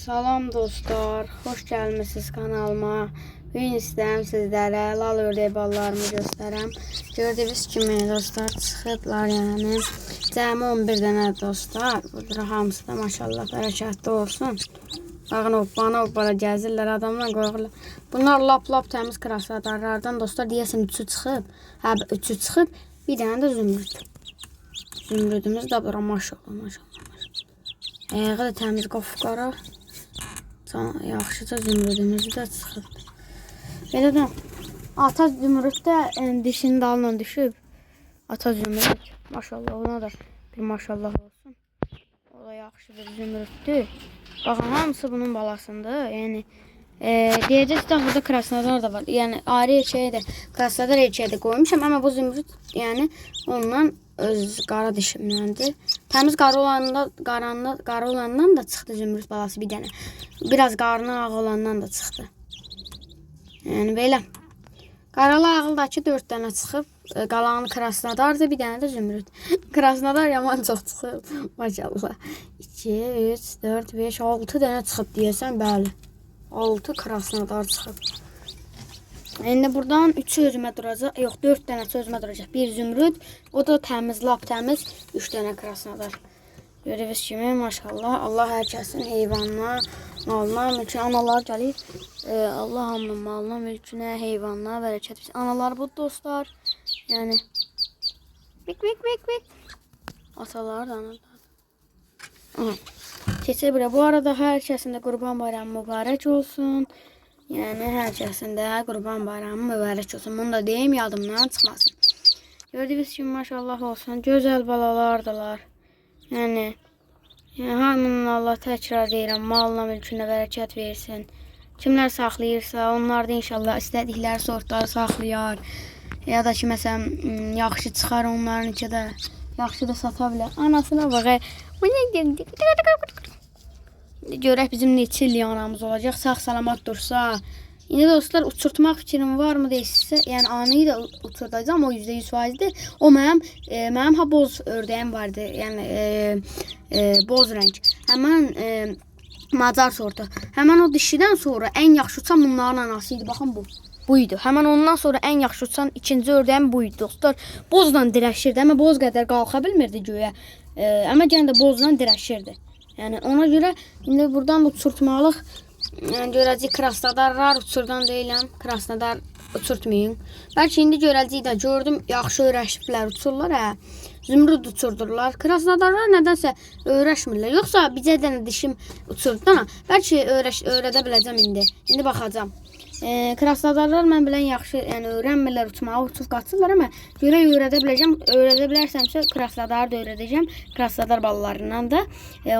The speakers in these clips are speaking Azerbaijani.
Salam dostlar, xoş gəlmisiniz kanalıma. Bugün istəyirəm sizlərə lal ördək ballarımı göstərəm. Gördüyünüz kimi dostlar çıxıblar yəni. Cəmi 11 dənə dostlar. Burada hamısı da maşallah bərəkətli olsun. Baxın hoppana gəzirlər, adamdan qorxurlar. Bunlar lap təmiz krasnodarlardan dostlar. Deyəsən üçü çıxıb. Hə, üçü çıxıb. Bir dənə də zümrüd. Zümrüdümüz də bura maşallah. Ayağı da təmiz qofqara. Yaxşıca zümrüdümüzü də çıxıbdır. Belə də ata zümrüd də dişinin dalına düşüb. Ata zümrüd. Maşallah ona da bir maşallah olsun. O da yaxşı bir zümrüddür. Baxın hamısı bunun balasındır. Yəni deyəcək ki burada krasnodar da var. Yəni ayrı erkəyə də krasnodar erkəyə də qoymuşam. Amma bu zümrüd yəni ondan öz qara dişimdəndir. Təmiz qara olandan da çıxdı zümrüd balası bir dənə. Biraz qarnı ağ olandan da çıxdı. Yəni belə. Qaralı ağıldakı 4 dənə çıxıb. Qalanı krasnodardır, bir dənə də zümrüd. Krasnodar yaman çox çıxıb. Maşallah. 2, 3, 4, 5, 6 dənə çıxıb deyəsən, bəli. 6 krasnodar çıxıb. İndi buradan 3'ü özümə duracaq. Yox, 4 dənəsi özümə duracaq. Bir zümrüd, o da təmiz, lap təmiz. 3 dənə krasnodar. Görürsünüz kimi maşallah. Allah hər kəsin heyvanına, malına, mülkünə, analar gəlir. Allah hamının malına, mülkünə, heyvanına bərəkət versin. Analar bu dostlar. Yəni bik. Atalar da analar. Keçir buraya. Bu arada hər kəsin də Qurban Bayramı mübarək olsun. Yəni hər kəsin də Qurban Bayramı mübarək olsun. Bunu da deyim, yadımdan çıxmasın. Gördüyünüz kimi maşallah olsun. Gözəl balalardılar. Yəni hamının Allah təkrar deyirəm, malına, mülkünə bərəkət versin. Kimlər saxlayırsa, onlar da inşallah istədikləri sortları saxlayar. Ya da ki, məsələn, yaxşı çıxar onlarınki də. Yaxşı da sata bilər. Anasına bax, bu nə gəldi? Görək bizim neçə illik anamız olacaq, sağ-salamat dursa. İndi dostlar, uçurtmaq fikrim varmı deyilsə, yəni anıyı da uçurdacağım, o %100%dir. O mənim ha boz ördəyim vardı, yəni boz rəng. Həmən macar sortu. Həmən o dişidən sonra ən yaxşı uçan bunların anası idi, baxın bu. Buydu. Həmən ondan sonra ən yaxşı uçan ikinci ördəyim buydu dostlar. Bozla dirəşirdi, amma boz qədər qalxa bilmirdi göyə. Amma yenə də bozla dirəşirdi. Yəni ona görə indi buradan da uçurtmalıq. Yəni görəcəyik krasnodarlar uçurdan deyiləm. Krasnodar uçurtmayın. Bəlkə indi görəcəyik də gördüm yaxşı öyrəşiblər uçurlar hə. Zümrüd uçurdurlar. Krasnodarlar nədənsə öyrəşmirlər. Yoxsa bizə də dişim uçurdu da. Bəlkə öyrədə biləcəm indi. İndi baxacağam. Krasnodarlar mən bilən yaxşı, yəni öyrənmirlər uçmağı, uçub qaçırlar amma görək öyrədə biləcəm. Öyrədə bilərsəmsə krasnodarı da öyrədəcəm. Krasnodar balalarından da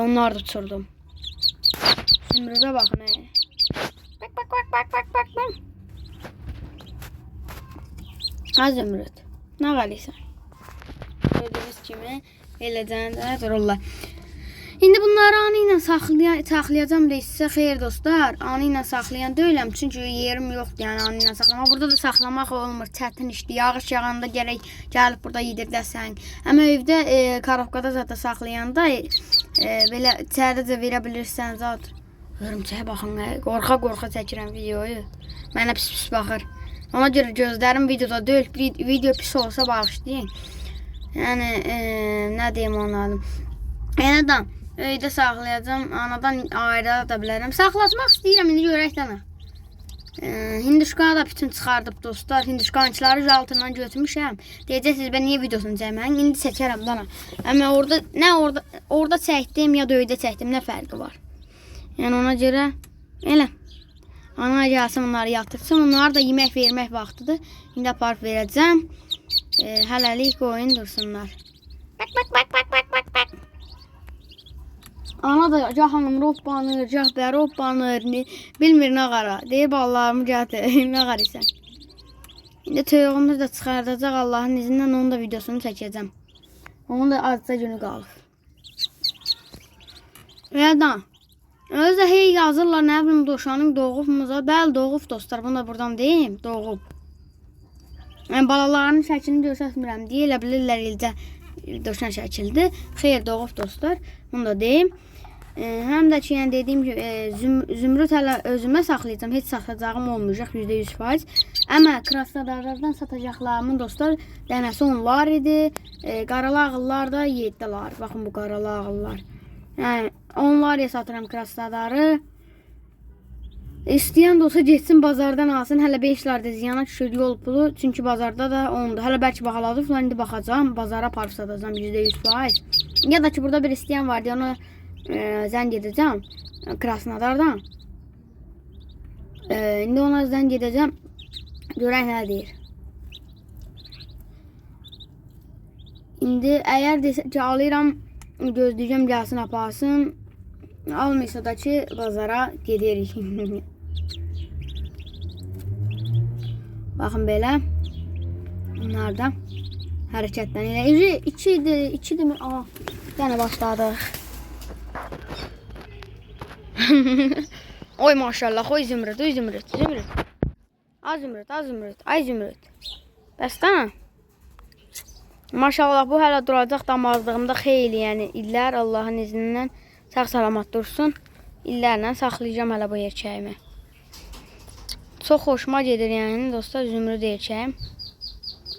onlar da uçurdum. Zümrüdə baxın. Bak. Ha zümrüd. Nə qalıysan? Gördüyünüz kimi eləcən də dururlar. İndi bunları anı ilə saxlayacam deyilsə, xeyr dostlar, anı ilə saxlayan deyiləm, çünki yerim yoxdur, yəni anı ilə saxlamaq. Burada da saxlamaq olmur, çətin işdir, yağış yağanda gərək gəlib burada yedirdəsən. Amma evdə karobkada zata saxlayanda belə içəridəcə verə bilirsən zat. Hörümçəyə baxın, qorxa çəkirəm videoyu. Mənə pis baxır. Ona görə gözlərim videoda deyil, video pis olsa bağışlayın. Yəni, nə deyim onlarım. Anadan öydə saxlayacam, anadan ayrıla da bilərəm. Saxlatmaq istəyirəm, indi görək dənə. Hinduşkanı da bütün çıxardıb dostlar. Hinduşkançıları altından götürmüşəm. Deyəcəksiniz, ben niyə videosunu çəkməyəm? İndi çəkərəm dana. Amma orada çəkdim ya da öydə çəkdim, nə fərqi var? Yəni ona görə elə. Ana gəlsin onları yatırsın. Onları da yemək vermək vaxtıdır. İndi aparıb verəcəm. Hələlik qoyun dursunlar. Bak. Ana da gah hanım hoppanır, gah bəri hoppanır, bilmir nə qara. Deyib Allah'ımı gətir, nə qarıysan. İndi töyüğümüz də çıxardacaq Allah'ın izindən, onun da videosunu çəkəcəm. Onun da azca günü qalır. Vəda. Özə hey yazırlar, nə bilim dovşanın doğubmuza. Bəli, doğub dostlar, bunu da buradan deyim, doğub. Yəni balalarının şəklini göstərmirəm deyə elə bilirlər ildə dovşan şəkildir. Xeyr, doğub dostlar, bunu da deyim. Həm də ki, yəni dediyim kimi, zümrüd hələ özümə saxlayacağım. Heç satacağım olmayacaq %100%. Amma krasnodarlardan satacaqlarımın dostlar, dənəsi onlar idi. Qaralı ağıllar da 7'lar. Baxın bu qaralı ağıllar. Yəni onlarla satıram krasnodarı. İstəyən də olsa getsin bazardan alsın. Hələ 5 larda ziyana düşür yol pulu. Çünki bazarda da ondur. Hələ bəlkə baxaladı falan indi baxacağam. Bazara aparıb satacağım %100%. Ya da ki burada bir istəyən var deyə ona zəng edəcəm. Krasnodardan. İndi ona zəng edəcəm. Görək nə deyir. İndi əgər desə ki alıram, gözləyəcəm gəlsin aparsın. Almıyorsa da ki bazara gedirik. Baxın belə. Bunlar da hərəkətlənir. 2 idi mi? Aha, yenə başladıq. Oy maşallah, oy zümrüt, oy zümrüt, zümrüt. Az zümrüt, az zümrüt, ay zümrüt. Bəs də? Maşallah bu hələ duracaq damazlığımda xeyli, yəni illər Allahın iznindən sağ salamat dursun. İllərlə saxlayacağım hələ bu erkəyimi. Çox xoşuma gedir yəni dostlar zümrüd erkəyim.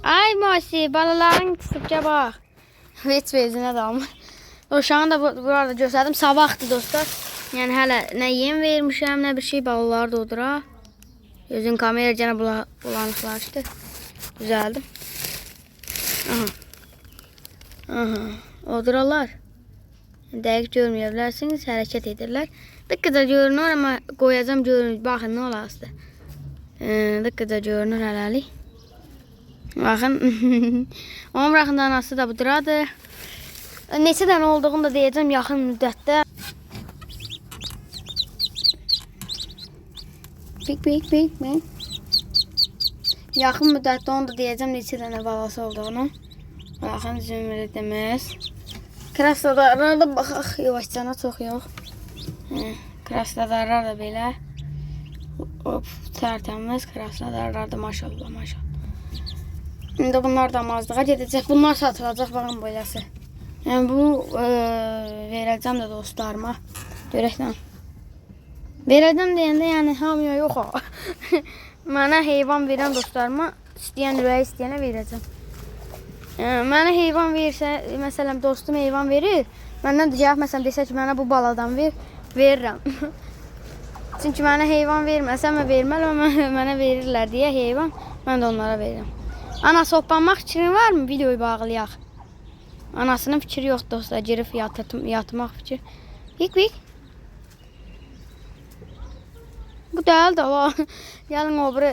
Ay Masi, balaların çıxıbca bax. Heç vezinə dalmır. Uşağını da burada göstərdim. Sabahdır dostlar. Yəni hələ nə yem vermişəm, nə bir şey, balaları da odura. Gözün kamera cənə bulanıqlaşdı. Düzəldim. Aha. Oduralar. Dəqiq görməyə bilərsiniz, hərəkət edirlər. Dıqqıca görünür, amma qoyacam görünür. Baxın, nə olasıdır. Dıqqıca görünür hələlik. Baxın. Onun bıraxın anası da buduradır. Neçə dənə olduğunu da deyəcəm yaxın müddətdə. Pik. Yaxın müddətdə onu da deyəcəm neçə dənə balası olduğunu. Baxın zümrüdümüz. Krasnodarlara da baxaq. Yavaşcana çox yox. Krasnodarlar da belə. Tərtəmiz krasnodarlar da maşallah maşallah. İndi bunlar damazlığa gedəcək. Bunlar satılacaq baxın beləsi. Yəni bu verəcəm də dostlarıma. Görək lan. Verəcəm deyəndə yəni hamıya yox o. Mənə heyvan verən dostlarıma istəyən ürəyi istəyənə verəcəm. Mənə heyvan verirsə, məsələn dostum heyvan verir, məndən də cavab məsələn desə ki, mənə bu baladan verirəm. Çünki mənə heyvan verməsəm vermələm, mənə verirlər deyə heyvan, mən də onlara verirəm. Anası hoppanmaq fikrin varmı? Videoyu bağlayaq. Anasının fikri yoxdur dostlar, girib yatmaq fikri. Pik. Bu deyil də o. Gəlin o biri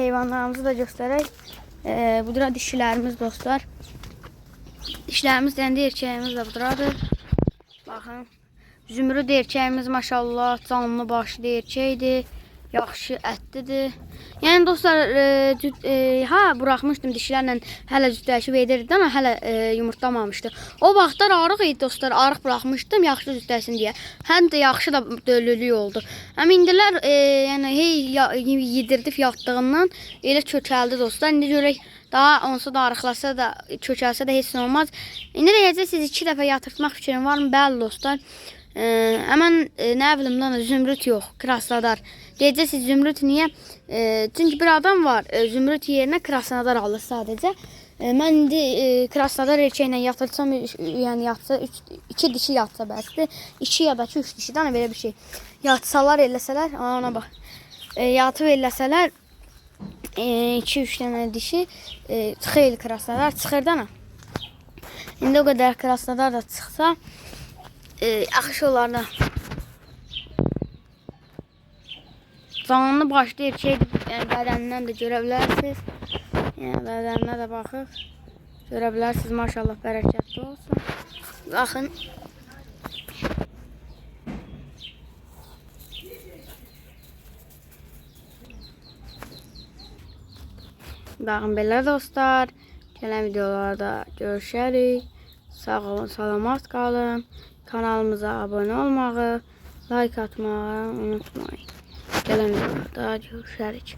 heyvanlarımızı da göstərək. Bu da dişilərimiz dostlar. Dişlərimiz deyəndə erkəyimiz də buduradır. Baxın. Zümrüd erkəyimiz maşallah canlı başlı erkəkdir. Yaxşı ətlidir. Yəni dostlar buraxmışdım dişlərlə hələ cütləşib edirdi amma hələ yumurtlamamışdı. O vaxtlar arıq idi dostlar, arıq buraxmışdım yaxşı cütləsin deyə. Həm də yaxşı da döllülük oldu. Amma indilər yəni yedirdib yatdığından elə kökəldi dostlar. İndi görək daha onsa da arıqlasa da kökəlsə də heç nə olmaz. İndi deyəcəksiniz 2 dəfə yatırtmaq fikrin varmı? Bəli dostlar. Əmən nə bilim lan zümrüd yox, krasnodar. Deyəcəksiniz zümrüd niyə? Çünki bir adam var, zümrüd yerinə krasnodar alır sadəcə. Mən indi krasnodar erkəklə yatırsam, yəni yatsa 2 dişi yatsa bəsdir. 2 ya da ki 3 dişidən belə bir şey. Yatsalar eləsələr, ona bax. Yatıb eləsələr 2-3 dənə dişi xeyli krasnodar çıxır da. İndi o qədər krasnodar da çıxsa yaxşı olar da. Canlı başlı erkəkdir, yəni bədənindən də görə bilərsiniz. Yəni bədəninə də baxıb görə bilərsiniz, maşallah bərəkətli olsun. Baxın. Baxın belə dostlar, gələn videolarda görüşərik. Sağ olun, salamat qalın. Kanalımıza abone olmağı, like atmağı unutmayın. Gələn videolarda görüşərik.